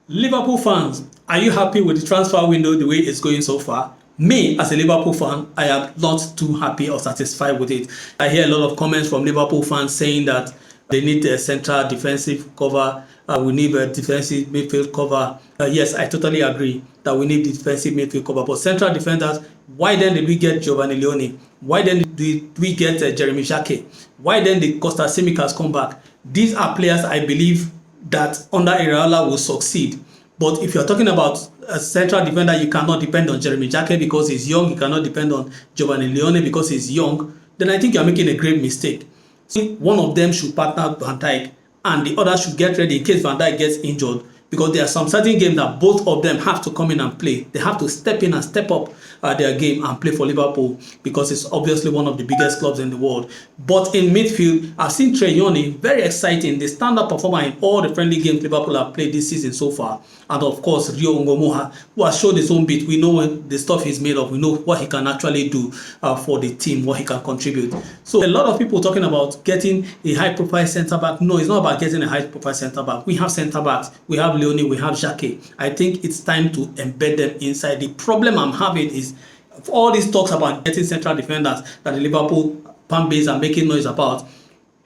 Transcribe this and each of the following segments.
Liverpool fans, are you happy with the transfer window the way it's going so far? Me, as a Liverpool fan, I am not too happy or satisfied with it. I hear a lot of comments from Liverpool fans saying that they need a central defensive cover. We need a defensive midfield cover. Yes, I totally agree that we need defensive midfield cover. But central defenders, why then did we get Giovanni Leone? Why then did we get Jeremy Jacquet? Why then did Costa Simicas come back? These are players I believe that under Iraola will succeed. But if you're talking about a central defender, you cannot depend on Jeremy Jacquet because he's young. You cannot depend on Giovanni Leone because he's young. Then I think you're making a grave mistake. So one of them should partner with Van Dijk and the other should get ready in case Van Dijk gets injured, because there are some certain games that both of them have to come in and play. They have to step in and step up their game and play for Liverpool because it's obviously one of the biggest clubs in the world. But in midfield, I've seen Treyoni, very exciting, the standard performer in all the friendly games Liverpool have played this season so far. And of course, Rio Ngomoha, who has showed his own bit. We know the stuff he's made of. We know what he can actually do for the team, what he can contribute. So a lot of people talking about getting a high-profile centre-back. No, it's not about getting a high-profile centre-back. We have centre-backs. We have Leone, we have Jacquet. I think it's time to embed them inside. The problem I'm having is all these talks about getting central defenders that the Liverpool fan base are making noise about.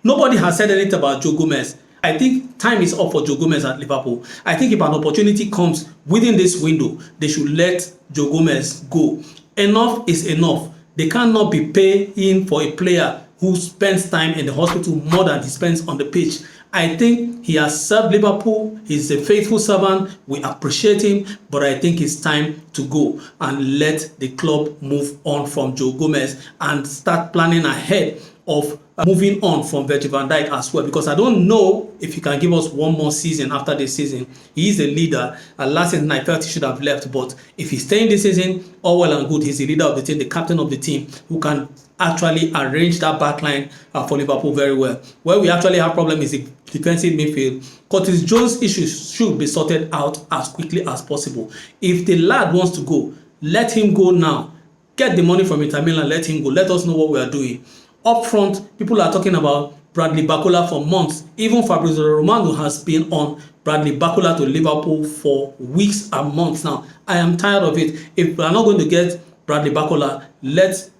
Nobody has said anything about Joe Gomez. I think time is up for Joe Gomez at Liverpool. I think if an opportunity comes within this window, they should let Joe Gomez go. Enough is enough. They cannot be paying for a player who spends time in the hospital more than he spends on the pitch. I think he has served Liverpool. He's a faithful servant. We appreciate him, but I think it's time to go and let the club move on from Joe Gomez and start planning ahead of moving on from Virgil van Dijk as well, because I don't know if he can give us one more season after this season. He is a leader, and last season I felt he should have left, but if he's staying this season, all well and good. He's the leader of the team, the captain of the team, who can actually arrange that backline for Liverpool very well. Where we actually have problem is the defensive midfield. Curtis Jones' issues should be sorted out as quickly as possible. If the lad wants to go, let him go now. Get the money from Inter Milan, let him go. Let us know what we are doing. Up front, people are talking about Bradley Barcola for months. Even Fabrizio Romano has been on Bradley Barcola to Liverpool for weeks and months now. I am tired of it. If we are not going to get Bradley Barcola, let's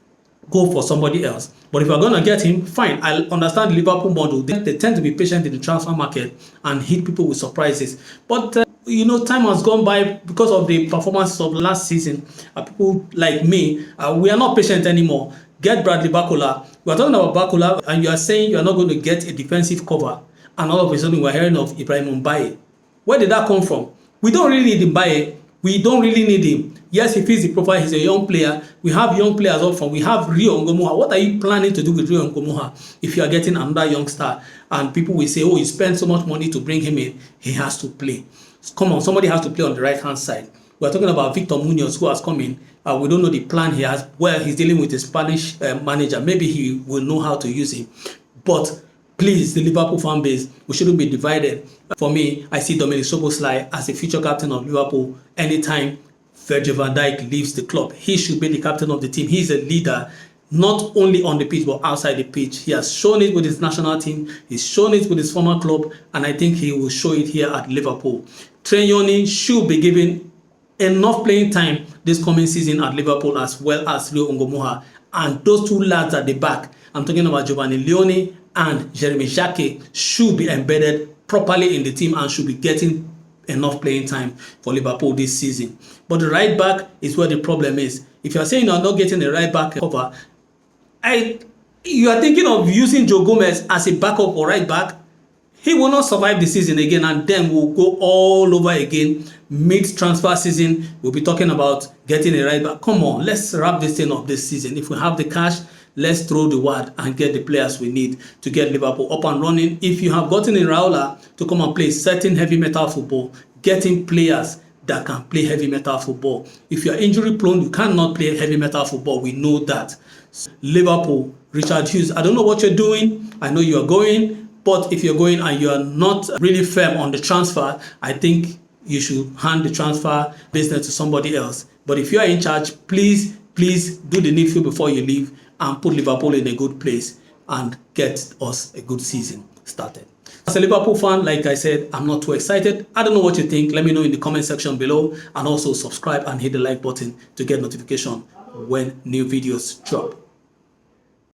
go for somebody else. But if we're going to get him, fine. I understand the Liverpool model. They tend to be patient in the transfer market and hit people with surprises. But you know, time has gone by because of the performances of last season. People like me, we are not patient anymore. Get Bradley Barcola. We are talking about Barcola, and you are saying you are not going to get a defensive cover, and all of a sudden we are hearing of Ibrahim Mbaye. Where did that come from? We don't really need Mbaye. We don't really need him. Yes, he fits the profile. He's a young player. We have young players up front. We have Rio Ngomoha. What are you planning to do with Rio Ngomoha if you are getting another young star? And people will say, oh, you spend so much money to bring him in. He has to play. Come on, somebody has to play on the right-hand side. We're talking about Victor Munoz, who has come in. We don't know the plan he has. Well, he's dealing with a Spanish manager. Maybe he will know how to use him. But please, the Liverpool fan base, we shouldn't be divided. For me, I see Dominic Szoboszlai as the future captain of Liverpool. Anytime Virgil van Dijk leaves the club, he should be the captain of the team. He's a leader, not only on the pitch, but outside the pitch. He has shown it with his national team. He's shown it with his former club. And I think he will show it here at Liverpool. Treyoni should be given enough playing time this coming season at Liverpool, as well as Rio Ngomoha. And those two lads at the back, I'm talking about Giovanni Leone and Jeremy Jacquet, should be embedded properly in the team and should be getting enough playing time for Liverpool this season. But the right back is where the problem is. If you are saying you are not getting a right back cover, you are thinking of using Joe Gomez as a backup or right back. He will not survive the season again, and then we'll go all over again. Mid-transfer season, we'll be talking about getting a right back. Come on, let's wrap this thing up this season. If we have the cash, let's throw the word and get the players we need to get Liverpool up and running. If you have gotten Iraola to come and play certain heavy metal football, getting players that can play heavy metal football. If you are injury prone, you cannot play heavy metal football. We know that. Liverpool, Richard Hughes, I don't know what you're doing. I know you are going. But if you're going and you are not really firm on the transfer, I think you should hand the transfer business to somebody else. But if you are in charge, please do the needful before you leave and put Liverpool in a good place and get us a good season started. As a Liverpool fan, like I said, I'm not too excited. I don't know what you think. Let me know in the comment section below, and also subscribe and hit the like button to get notification when new videos drop.